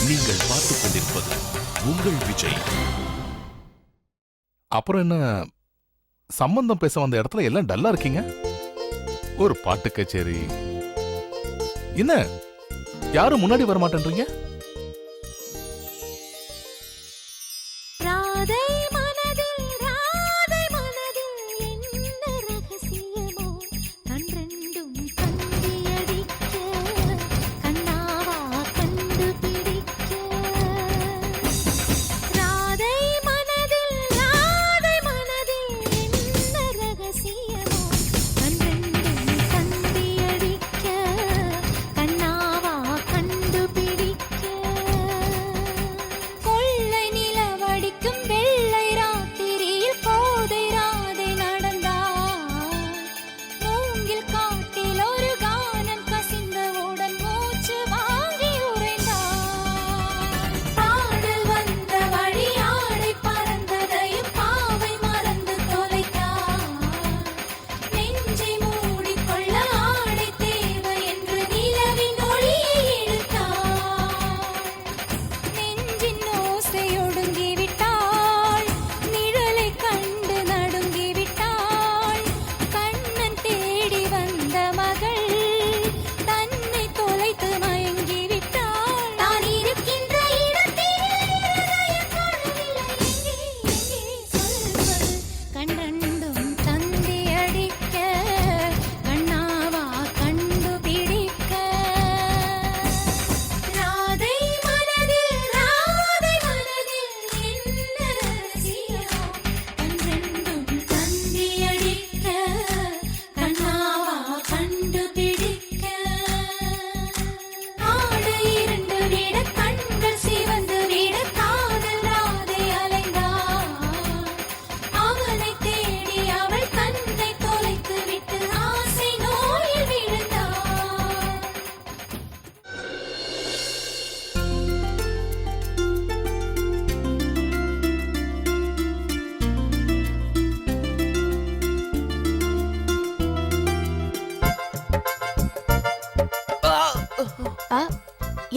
நீங்கள் பார்த்துக் கொண்டிருப்பது உங்கள் விஜய். அப்புறம் என்ன சம்பந்தம் பேச வந்த இடத்துல எல்லாம் டல்லா இருக்கீங்க? ஒரு பாட்டு கச்சேரி என்ன யாரும் முன்னாடி வர மாட்டேன்றீங்க?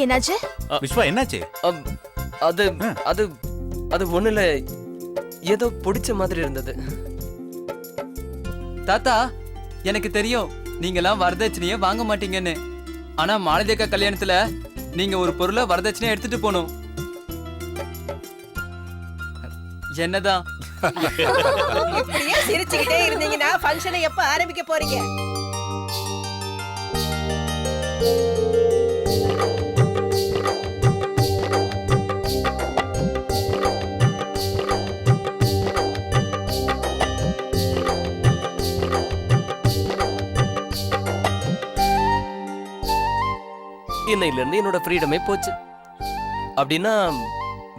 என்னாச்சு? விஸ்வா என்னாச்சு? அது அது அது ஒண்ணுல ஏதோ பிடிச்ச மாதிரி இருந்தது. தாத்தா, எனக்கு தெரியும் நீங்கெல்லாம் வரதட்சணையே வாங்க மாட்டீங்கன்னு. ஆனா மாலதிகா கல்யாணத்துல நீங்க ஒரு பொருளை வரதட்சணையா எடுத்துட்டு போகணும். என்னதான் இப்படியே சிரிச்சுக்கிட்டே இருந்தீங்கன்னா ஃபங்க்ஷனை எப்ப ஆரம்பிக்க போறீங்க? இன்னையில இருந்து என்னோட ஃப்ரீடமே போச்சு. அப்படின்னா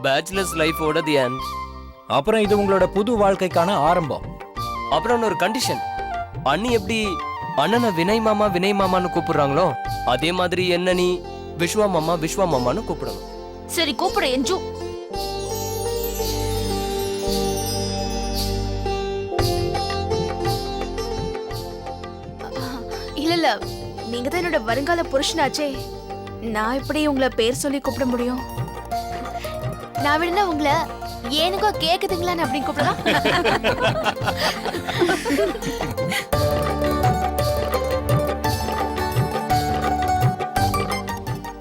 பேச்சுலர்ஸ் லைஃபோட தி எண்ட். அப்புறம் இது உங்களோட புது வாழ்க்கைக்கான ஆரம்பம். அப்புறம் ஒரு கண்டிஷன். அண்ணி எப்படி அண்ணனை வினய் மாமா வினய் மாமான்னு கூப்பிடுறாங்களோ அதே மாதிரி என்ன நீ விஸ்வா மாமா விஸ்வா மாமான்னு கூப்பிடணும். சரி கூப்பிடு எஞ்சு. இல்ல இல்ல, நீங்க தான் என்னோட வருங்கால புருஷனாச்சே. நான் எப்படி உங்களை பேர் சொல்லி கூப்பிட முடியும்? நான் விட உங்களை ஏனுக்கோ கேக்குதுங்களான்னு அப்படின்னு கூப்பிடலாம்.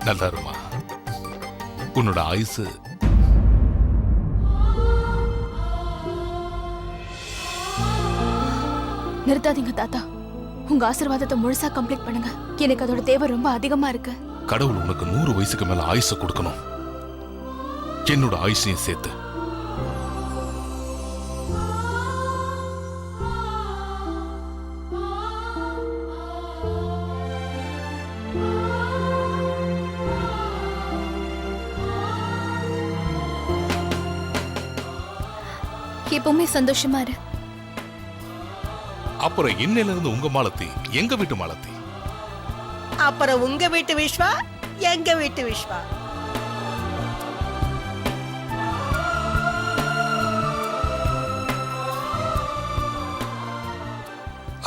நல்லா இருமா. உன்னோட ஆயுசு நிறுத்தாதீங்க தாத்தா. உங்க ஆசீர்வாதத்தை முழுசா கம்ப்ளீட் பண்ணுங்க. எனக்கு அதோட தேவை ரொம்ப அதிகமா இருக்கு. கடவுள் உனக்கு 100 வயசுக்கு மேல ஆயுச கொடுக்கணும். என்னோட ஆயுசையும் சேர்த்து. எப்பவுமே சந்தோஷமா இரு. அப்புறம் இன்னையில இருந்து உங்க மாலத்தி எங்க வீட்டு மாலத்தி. அப்புறம் உங்க வீட்டு விஸ்வா எங்க வீட்டு விஸ்வா.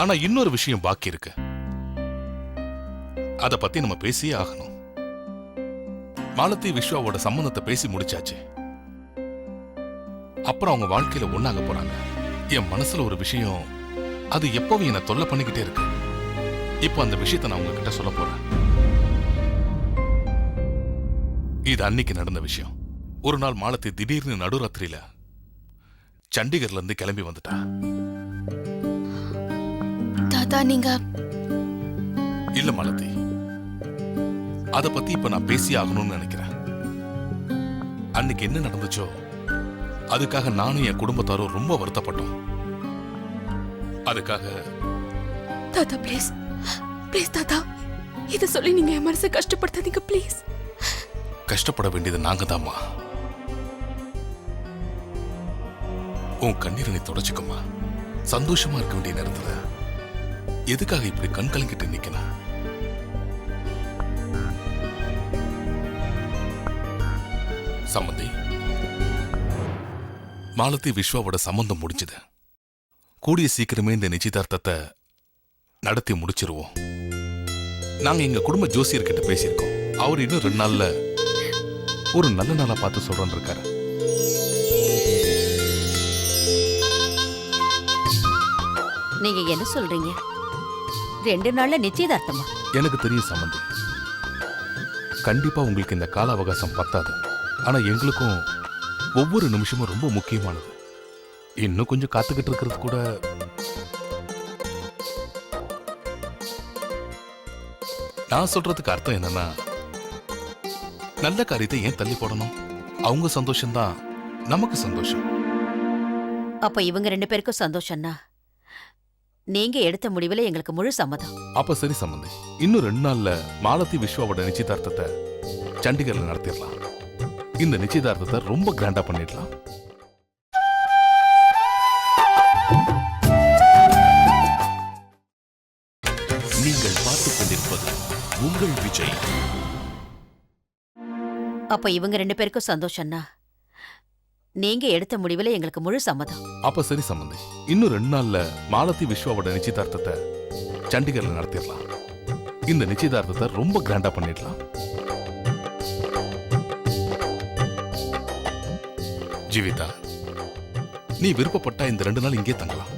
ஆனா இன்னொரு விஷயம் பாக்கி இருக்கு. அத பத்தி நம்ம பேசியே ஆகணும். மாலதி விஸ்வாவோட சம்பந்தத்தை பேசி முடிச்சாச்சு. அப்புறம் அவங்க வாழ்க்கையில ஒண்ணாக போறாங்க. என் மனசுல ஒரு விஷயம் அது எப்பவும் என்ன தொல்லை பண்ணிக்கிட்டே இருக்கு. இப்போ அந்த விஷயத்தை நான் உங்ககிட்ட சொல்ல போறேன். இது அன்னைக்கு நடந்த விஷயம். ஒரு நாள் மாலதி திடீர்னு நடுராத்திரியில சண்டிகர்ல இருந்து கிளம்பி வந்துட்டா. தாத்தா நீங்க இல்ல மாலதி, அத பத்தி இப்ப நான் பேசி ஆகணும்னு நினைக்கிறேன். அன்னைக்கு என்ன நடந்துச்சோ அதுக்காக நானும் என் குடும்பத்தாரும் ரொம்ப வருத்தப்பட்டோம். அதுக்காக தாத்தா ப்ளீஸ் ப்ளீஸ் தாத்தா இத சொல்லி நீங்க என் மனசை கஷ்டப்படுத்தாதீங்க ப்ளீஸ். கஷ்டப்பட வேண்டியது நாங்க தாம்மா. உன் கண்ணீரை நீ தொடச்சுக்கம்மா. சந்தோஷமா இருக்க வேண்டிய நேரத்துல எதுக்காக இப்படி கண் கலங்கிட்டு நிக்கணும்? சம்பந்தி, மாலதி விஸ்வாவோட சம்பந்தம் முடிஞ்சது. கூடிய சீக்கிரமே இந்த நிச்சயதார்த்தத்தை நடத்தி முடிச்சிருவோம். நாங்க எங்க குடும்ப ஜோசியர்கிட்ட பேசியிருக்கோம். அவர் இன்னும் 2 நாள்ல ஒரு நல்ல நாளா பார்த்து சொல்றேன்னு இருக்காரு. நீங்க என்ன சொல்றீங்க? 2 நாள்ல நிச்சயதார்த்தமா? எனக்கு தெரியும் சம்பந்தி, கண்டிப்பா உங்களுக்கு இந்த கால அவகாசம் பத்தாது. ஆனா எங்களுக்கும் ஒவ்வொரு நிமிஷமும் ரொம்ப முக்கியமானது. இன்னும் கொஞ்சம் காத்துக்கிட்டு இருக்கிறது கூட. நான் சொல்றதுக்கு அர்த்தம் என்னன்னா, நல்ல காரியத்தை ஏன் தள்ளி போடணும்? அவங்க சந்தோஷம்தான் நமக்கு சந்தோஷம். அப்ப இவங்க 2 பேருக்கும் சந்தோஷம்னா நீங்க எடுத்த முடிவுல எங்களுக்கு முழு சம்மதம். அப்ப சரி சம்பந்தி, இன்னும் 2 நாள்ல மாலதி விஸ்வாவோட நிச்சயதார்த்தத்தை சண்டிகர்ல நடத்திடலாம். இந்த நிச்சயதார்த்தத்தை ரொம்ப கிராண்டா பண்ணிடலாம். நீங்கள் பார்த்துக் கொண்டிருப்பது உங்கள் விஜய். அப்ப இவங்க 2 பேருக்கும் சந்தோஷம்னா நீங்க எடுத்த முடிவுல எங்களுக்கு முழு சம்மதம். அப்ப சரி சம்பந்தி, இன்னும் 2 நாள்ல மாலதி விஸ்வாவோட நிச்சயதார்த்தத்தை சண்டிகர்ல நடத்திடலாம். இந்த நிச்சயதார்த்தத்தை ரொம்ப கிராண்டா பண்ணிடலாம். ஜீவிதா, நீ விருப்பப்பட்டா இந்த 2 நாள் இங்கே தங்கலாம்.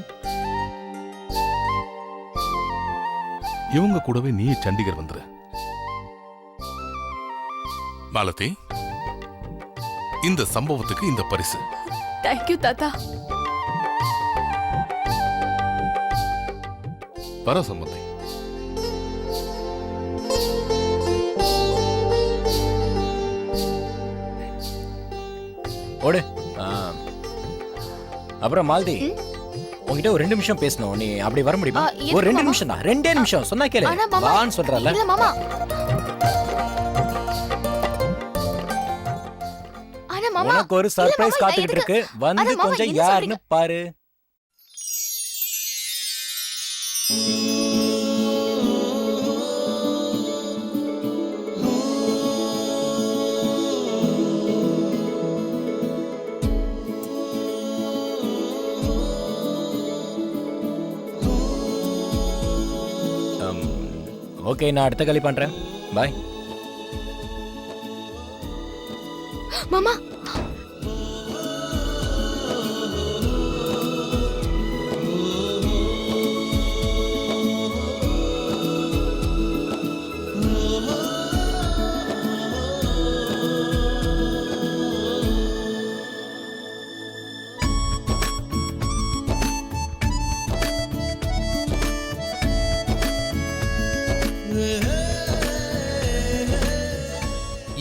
இவங்க கூடவே நீ சண்டிகர் வந்துரு. மாலதி, இந்த சம்பவத்துக்கு இந்த பரிசு. தேங்க்யூ தாத்தா. வர சம்பந்தி. ஓடு. அப்புறம் மாலதி, உங்ககிட்ட ஒரு 2 நிமிஷம் பேசணும். நீ அப்படி வர முடியுமா? எதுக்கு ஒரு 2 மாமா? நிமிஷம் தான், 2 நிமிஷம் சொன்னா கேளு. ஆனா மாமா, வான்னு சொல்றல. இல்ல மாமா. ஆனா மாமா, உனக்கு ஒரு இல்ல சர்ப்ரைஸ் மாமா, காத்துக்கிட்டு எதுக்கு? இருக்கு. வந்து ஆனா மாமா, கொஞ்சம் என்ன யாருன்னு பாரு. ஓகே, நான் அடுத்த களி பண்றேன். பாய். மாமா,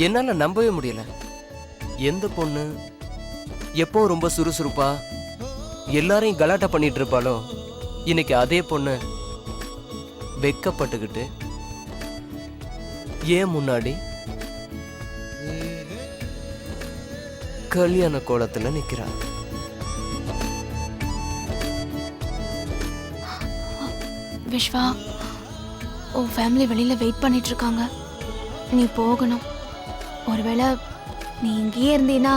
என்னால நம்பவே முடியல. எந்த பொண்ணு எப்போ ரொம்ப சுறுசுறுப்பா எல்லாரையும் கலாட்டா பண்ணிட்டு இருப்பாளோ, இன்னைக்கு அதே பொண்ணு வெக்கப்பட்டுக்கிட்டு ஏன் முன்னாடி கல்யாண கோலத்துல நிக்கிறா. விஸ்வா, உன் ஃபேமிலி வெளியில வெயிட் பண்ணிட்டு இருக்காங்க. நீ போகணும். ஒருவேளை நீ இங்கேயே இருந்தீன்னா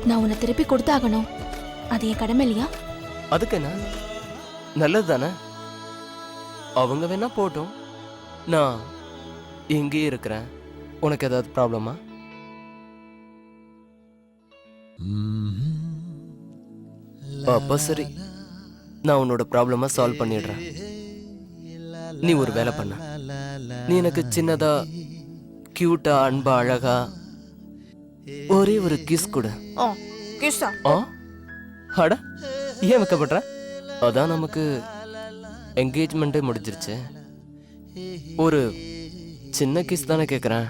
நான் உன்னை திருப்பி கொடுத்தாகணும். அது என் கடமை இல்லையா? அதுக்கு என்ன, நல்லது தானே. அவங்க வேணா போட்டோம், நான் இங்கேயே இருக்கிறேன். உனக்கு ஏதாவது ப்ராப்ளமா? அப்ப சரி, நான் உன்னோட ப்ராப்ளமா சால்வ் பண்ணிடுறேன். நீ ஒரு வேலை பண்ண. நீ எனக்கு சின்னதா கியூட்டா அன்பா அழகா ஒரே ஒரு கிஸ் கொடு. கிஸ்ஸா? ஆ அட, ஏன் வைக்கப்படுற? அதான் நமக்கு என்கேஜ்மெண்ட்டே முடிஞ்சிருச்சு. ஒரு சின்ன கிஸ் தானே கேட்குறேன்.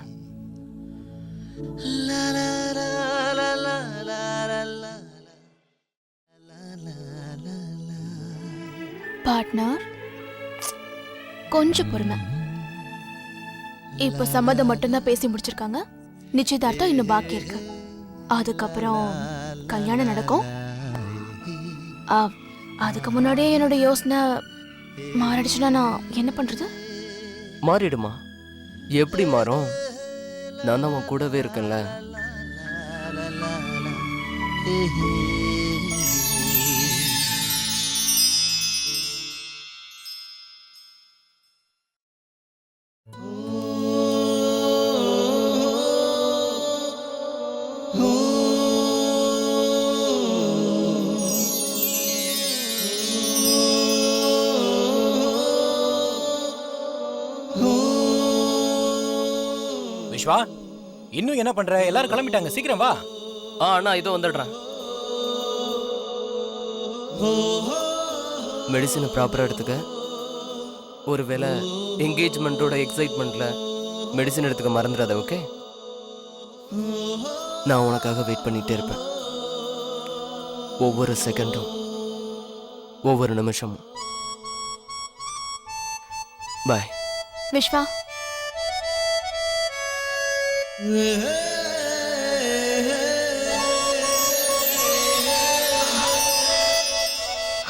பார்ட்னர், கொஞ்சம் பொறுமை. இப்ப சம்மதம் மட்டும்தான் பேசி முடிச்சிருக்காங்க. நிச்சயதார்த்தம் இன்னும் பாக்கி இருக்கு. அதுக்கப்புறம் கல்யாணம் நடக்கும். அதுக்கு முன்னாடியே என்னோட யோசனை மாறிடுச்சுன்னா நான் என்ன பண்றது? மாறிடுமா? எப்படி மாறும்? நான் தான் உன் கூடவே இருக்கேன்ல. விஸ்வா, இன்னும் என்ன பண்ற? எல்லாரும் கிளம்பிட்டாங்க, சீக்கிரம் வா. அண்ணா இதோ வந்துடுறேன். மெடிசனை ப்ராப்பராக எடுத்துக்க. ஒருவேளை என்கேஜ்மெண்ட்டோட எக்ஸைட்மெண்ட்ல மெடிசன் எடுத்துக்க மறந்துடாத, ஓகே? நான் உனக்காக வெயிட் பண்ணிட்டே இருப்பேன். ஒவ்வொரு செகண்டும், ஒவ்வொரு நிமிஷமும். பாய். Vishwa,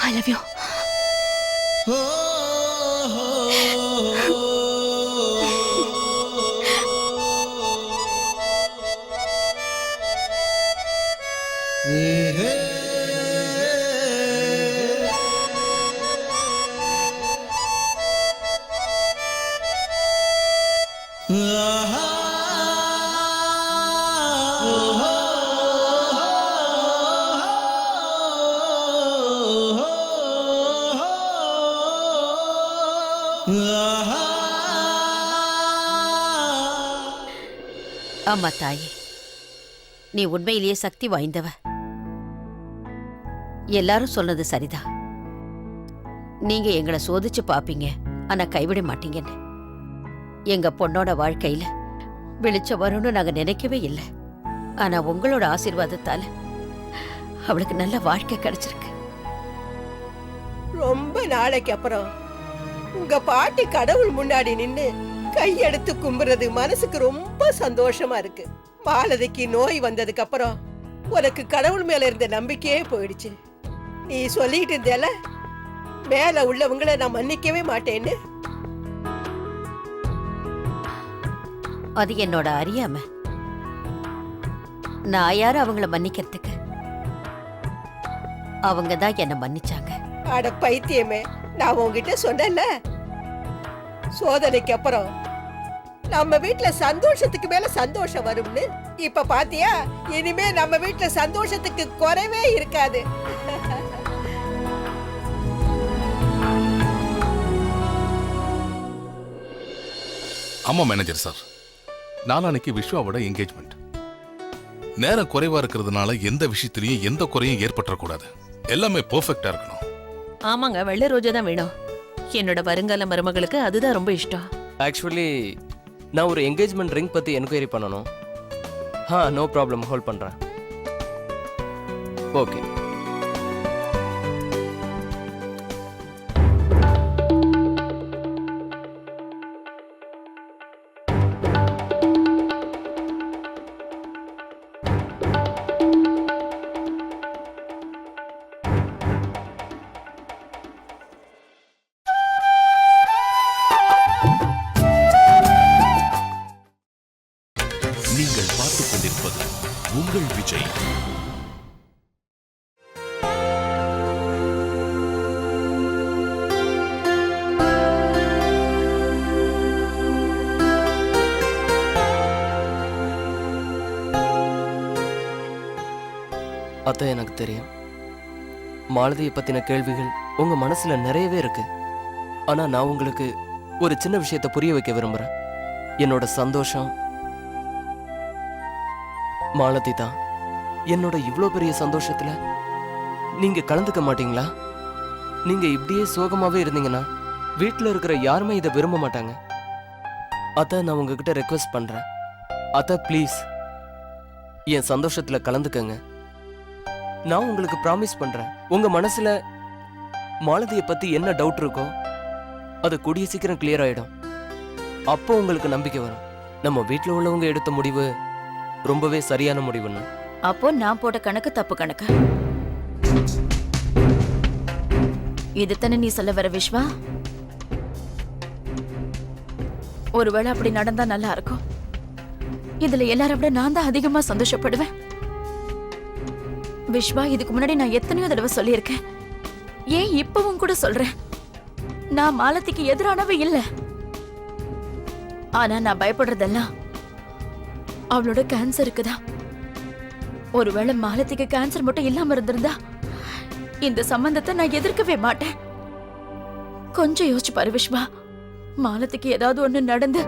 I love you. ஆமா தாயே, நீ உண்மையிலேயே சக்தி வாய்ந்தவ. எல்லாரும் சொன்னது சரிதான். நீங்க எங்களை சோதிச்சு பாப்பீங்க, ஆனா கைவிட மாட்டீங்கன்னு. எங்க பொண்ணோட வாழ்க்கையில வெளிச்சம் வரும்னு நாங்க நினைக்கவே இல்லை. ஆனா உங்களோட ஆசீர்வாதத்தால அவளுக்கு நல்ல வாழ்க்கை கிடைச்சிருக்கு. ரொம்ப நாளைக்கு அப்புறம் உங்க பாட்டி கடவுள் முன்னாடி நின்னு கையெடுத்து கும்புறது மனசுக்கு ரொம்ப சந்தோஷமா இருக்கு. மாலதிக்கு நோய் வந்ததுக்கு அப்புறம் உனக்கு கடவுள் மேல இருந்த நம்பிக்கையே போயிடுச்சு. நீ சொல்லிட்டு இருந்தேல, மேல உள்ளவங்களை நான் மன்னிக்கவே மாட்டேன்னு. அது என்னோட அறியாம. நான் யாரு அவங்கள மன்னிக்கிறதுக்கு? அவங்க தான் என்ன மன்னிச்சாங்க. அட பைத்தியமே, நான் உங்ககிட்ட சொன்னேன்ல, சோதனைக்கு அப்புறம் நம்ம வீட்டுல சந்தோஷத்துக்கு மேல சந்தோஷம் வரும்னு. இப்ப பாத்தியா, இனிமே நம்ம வீட்டுல சந்தோஷத்துக்கு குறைவே இருக்காது. ஆமா மேனேஜர் சார், நாளான்னைக்கு விஸ்வாவோட என்கேஜ்மெண்ட். நேரம் குறைவா இருக்கிறதுனால எந்த விஷயத்திலையும் எந்த குறையும் ஏற்பட்டுறக்கூடாது. எல்லாமே பெர்ஃபெக்ட்டா இருக்கணும். ஆமாங்க, வெள்ளை ரோஜா தான் வேணும். என்னோட வருங்கால மருமகளுக்கு அதுதான் ரொம்ப இஷ்டம். ஆக்சுவலி நான் ஒரு என்கேஜ்மெண்ட் ரிங் பற்றி என்கொயரி பண்ணணும். நோ ப்ராப்ளம், ஹோல்ட் பண்ணுறேன். ஓகே. நீங்கள் பார்த்துக் கொண்டிருப்பது உங்கள் விஜய். அதான் எனக்கு தெரியும். மாலதியை பத்தின கேள்விகள் உங்க மனசுல நிறையவே இருக்கு. ஆனா நான் உங்களுக்கு ஒரு சின்ன விஷயத்தை புரிய வைக்க விரும்புறேன். என்னோட சந்தோஷம் மாலதி தான். என்னோட இவ்ளோ பெரிய சந்தோஷத்துல நீங்க கலந்துக்க மாட்டீங்களா? நீங்க இப்படியே சோகமாவே இருந்தீங்கன்னா வீட்டுல இருக்கிற யாருமே இதை விரும்ப மாட்டாங்க. அதான் நான் உங்ககிட்ட ரெக்வெஸ்ட் பண்றேன். அதான் ப்ளீஸ் என் சந்தோஷத்துல கலந்துக்கங்க. நான் உங்களுக்கு ப்ராமிஸ் பண்றேன், உங்க மனசுல மாலதியை பத்தி என்ன டவுட் இருக்கோ அது கூடிய சீக்கிரம் கிளியர் ஆயிடும். அப்போ உங்களுக்கு நம்பிக்கை வரும் நம்ம வீட்டுல உள்ளவங்க எடுத்த முடிவு ரொம்பவே சரியான முடிவுன்னு. அப்போ நான் போட்ட கணக்கு தப்பு கணக்கு. இது தானே நீ சொல்ல வர விஸ்வா? ஒருவேளை அப்படி நடந்தா நல்லா இருக்கும். இதுல எல்லாரை விட நான் தான் அதிகமா சந்தோஷப்படுவேன். விஸ்வா, இதுக்கு முன்னாடி நான் எத்தனையோ தடவை சொல்லியிருக்கேன். ஏன் இப்பவும் கூட சொல்றேன், நான் மாலதிக்கு எதிரானவே இல்ல. ஆனா நான் பயப்படுறதெல்லாம் அவளோட கேன்சருக்கு தான். ஒருவேளை மாலதிக்கு கேன்சர் மட்டும் இல்லாம இருந்திருந்தா இந்த சம்பந்தத்தை நான் எதிர்க்கவே மாட்டேன். கொஞ்சம் யோசிச்சு பாரு விஸ்வா, மாலதிக்கு ஏதாவது ஒண்ணு நடந்து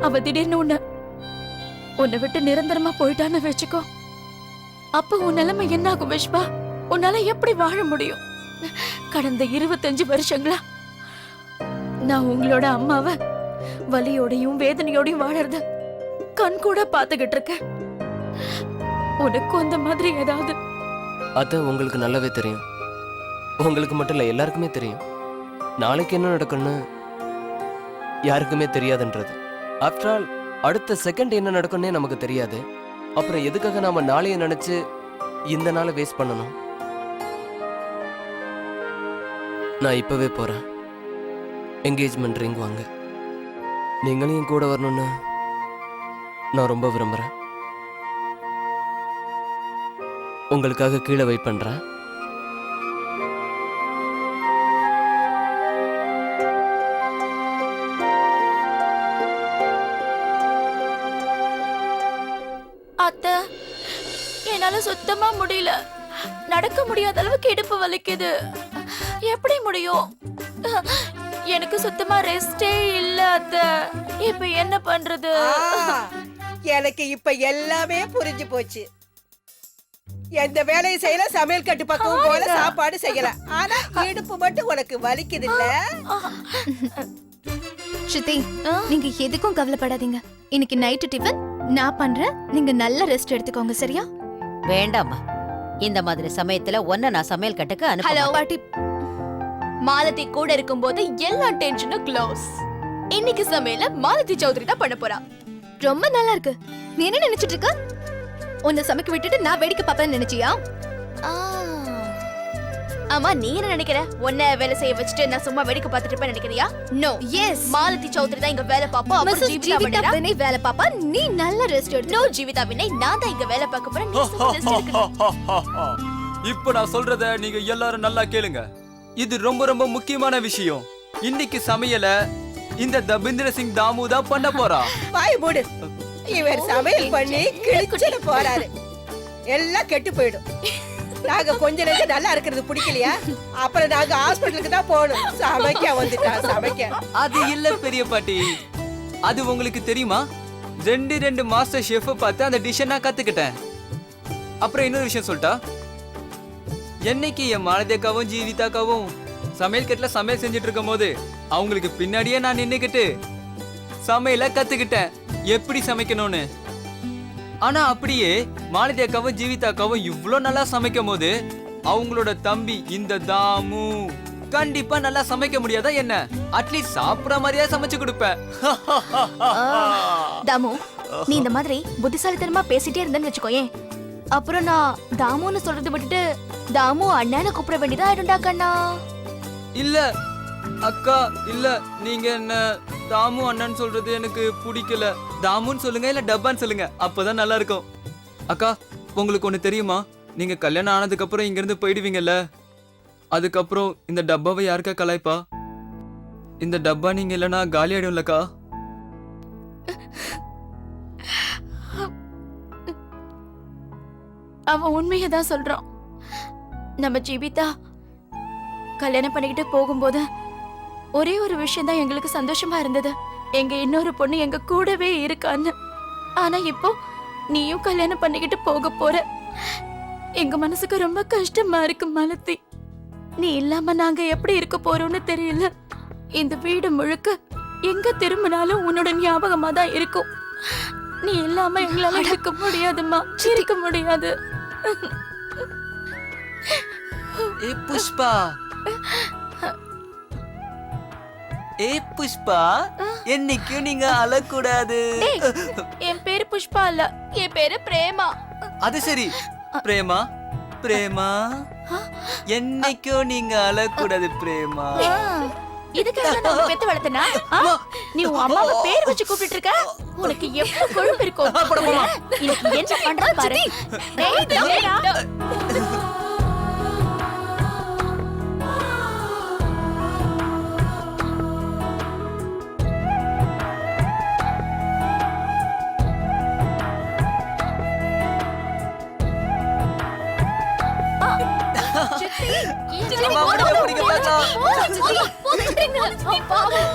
அவ திடீர்னு உன்னை விட்டு நிரந்தரமா போயிட்டான்னு வச்சுக்கோ, அப்ப உன் நிலைமை என்ன ஆகும் விஸ்வா? உன்னால எப்படி வாழ முடியும்? கடந்த 25 வருஷங்களா நான் உங்களோட அம்மாவை வலியோடையும் வேதனையோடையும் வாழறது கண் கூட பாத்துக்கிட்டு இருக்கேன். உனக்கும் அந்த மாதிரி ஏதாவது? அதான் உங்களுக்கு நல்லாவே தெரியும். உங்களுக்கு மட்டும் இல்ல, எல்லாருக்குமே தெரியும் நாளைக்கு என்ன நடக்கும்னு யாருக்குமே தெரியாதுன்றது. ஆஃப்டர் ஆல் அடுத்த செகண்ட் என்ன நடக்கும்னே நமக்கு தெரியாது. அப்புறம் எதுக்காக நாம நாளைய நினைச்சு இந்த நாளை வேஸ்ட் பண்ணணும்? நான் இப்பவே போறேன். என்கேஜ்மெண்ட் ரிங் வாங்க. நீங்களும் என் கூட வரணும்னு நான் ரொம்ப விரும்புறேன். உங்களுக்காக கீழே வெயிட் பண்றேன். அத்தை, என்னால சுத்தமா முடியல. நடக்க முடியாத அளவுக்கு இடுப்பு வலிக்குது. எப்படி முடியும்? எனக்கு சுத்தமா ரெஸ்டே இல்ல அத்தை. இப்ப என்ன பண்றது? எனக்கு இப்ப எல்லாமே புரிஞ்சு போச்சு. எந்த வேலையை செய்யல, சமையல் கட்டு பக்கம் போல சாப்பாடு செய்யல, ஆனா இடுப்பு மட்டும் உனக்கு வலிக்குது இல்ல? ஸ்ருதி, நீங்க எதுக்கும் கவலைப்படாதீங்க. இன்னைக்கு நைட்டு டிஃபன் நான் பண்றேன். நீங்க நல்ல ரெஸ்ட் எடுத்துக்கோங்க, சரியா? வேண்டாம்மா, இந்த மாதிரி சமயத்துல ஒன்ன நான் சமையல் கட்டுக்கு ஹலோ அனுப்ப பாட்டி. மாலதி கூட இருக்கும்போது எல்லா டென்ஷனும் க்ளோஸ். இன்னைக்கு சமையல மாலதி சௌத்ரி தான் பண்ண போறா. ரொம்ப நல்லா இருக்கு. நீ என்ன நினைச்சிட்டு இருக்க? உன்னை சமைக்க விட்டுட்டு நான் வேடிக்கை பார்ப்பேன்னு நினைச்சியா? ஆமா, நீ என்ன நினைக்கிற? உன்னை வேலை செய்ய வச்சுட்டு நான் சும்மா வேடிக்கை பார்த்துட்டு இருப்பேன் நினைக்கிறியா? நோ. எஸ், மாலதி சௌத்ரி தான் இங்க வேலை பாப்பா. அப்புறம் ஜீவிதா வினய் வேலை பாப்பா. நீ நல்ல ரெஸ்ட் எடு. நோ ஜீவிதா வினய், நான் தான் இங்க வேலை பார்க்க போறேன். நீ சும்மா ரெஸ்ட் எடுக்கணும். இப்போ நான் சொல்றத நீங்க எல்லாரும் நல்லா கேளுங்க. இது ரொம்ப ரொம்ப முக்கியமான விஷயம். இன்னைக்கு சமையல இந்த தபிந்திர சிங் தாமு தான் பண்ண போறா. வாய் மூடு. இவர் சமையல் பண்ணி கிழிச்சிட போறாரு. எல்லாம் கெட்டு போயிடும். நாங்க கொஞ்ச நேரம் நல்லா இருக்கிறது பிடிக்கலையா? அப்புறம் நாங்க ஹாஸ்பிட்டலுக்கு தான் போகணும். சமைக்க வந்துட்டா சமைக்க. அது இல்ல பெரிய பாட்டி, அது உங்களுக்கு தெரியுமா? 2 மாஸ்டர் ஷெஃப் பார்த்து அந்த டிஷ்ஷை நான் கத்துக்கிட்டேன். அப்புறம் இன்னொரு விஷயம் சொல்லிட்டா, என்னைக்கு என் மாலதிக்காவும் ஜீவிதாக்காவும் சமையல் கட்டுல சமையல் செஞ்சுட்டு இருக்கும் போது அவங்களுக்கு பின்னாடியே நான் நின்னுக்கிட்டு சமையல கத்துக்கிட்டேன், எப்படி சமைக்கணும்னு. ஆனா அப்படியே மாலதி அக்காவும் ஜீவிதா அக்காவும் இவ்ளோ நல்லா சமைக்கும் போது அவங்களோட தம்பி இந்த தாமு கண்டிப்பா நல்லா சமைக்க முடியாதா என்ன? அட்லீஸ்ட் சாப்பிட மாதிரியா சமைச்சு கொடுப்பேன். தாமு, நீ இந்த மாதிரி புத்திசாலித்தனமா பேசிட்டே இருந்தேன்னு வச்சுக்கோயேன், அப்புறம் நான் தாமுன்னு சொல்றது விட்டுட்டு தாமு அண்ணான்னு கூப்பிட வேண்டியதா ஆயிடும்டா கண்ணா. இல்ல அக்கா, இல்ல, நீங்க என்ன தாமு அண்ணன் சொல்றது எனக்கு பிடிக்கல. தாமுன்னு சொல்லுங்க, இல்ல டப்பான்னு சொல்லுங்க, அப்பதான் நல்லா இருக்கும். அக்கா, உங்களுக்கு ஒண்ணு தெரியுமா? நீங்க கல்யாணம் ஆனதுக்கு அப்புறம் இங்க இருந்து போயிடுவீங்கல்ல, அதுக்கப்புறம் இந்த டப்பாவை யாருக்கா கலாய்ப்பா? இந்த டப்பா நீங்க இல்லனா காலி ஆயிடும்லக்கா. அவன் உண்மையை தான் சொல்றான். நம்ம ஜீவிதா கல்யாணம் பண்ணிக்கிட்டு போகும்போது ஒரே ஒரு விஷயம் தான் எங்களுக்கு சந்தோஷமா இருந்தது, எங்க இன்னொரு பொண்ணு எங்க கூடவே இருக்கான்னு. ஆனா இப்போ நீயும் கல்யாணம் பண்ணிக்கிட்டு போக போற. எங்க மனசுக்கு ரொம்ப கஷ்டமா இருக்கு மாலதி. நீ இல்லாம நாங்க எப்படி இருக்க போறோம்னு தெரியல. இந்த வீடு முழுக்க எங்க திரும்பினாலும் உன்னோட ஞாபகமா தான் இருக்கும். நீ இல்லாம எங்களால இருக்க முடியாதும்மா, இருக்க முடியாது. ஏ புஷ்பா, ஏ புஷ்பா, என்னைக்கும் நீங்க அழக்கூடாது. ஏய், என் பேரு புஷ்பா இல்ல, என் பேரு பிரேமா. அது சரி, பிரேமா பிரேமா, என்னைக்கும் நீங்க அழக்கூடாது பிரேமா. இதுக்காக நான் உன்னை பெத்து வளர்த்தனா? நீ உன் அம்மாவை பேர் வச்சு கூப்பிட்டு இருக்க? உனக்கு எவ்வளவு கொழுப்பு இருக்கும். இன்னைக்கு என்ன பண்ற பாரு. டேய், தம்பிடா. அம்மா, பிடிக்க பார்க்கலாம். பாவம்.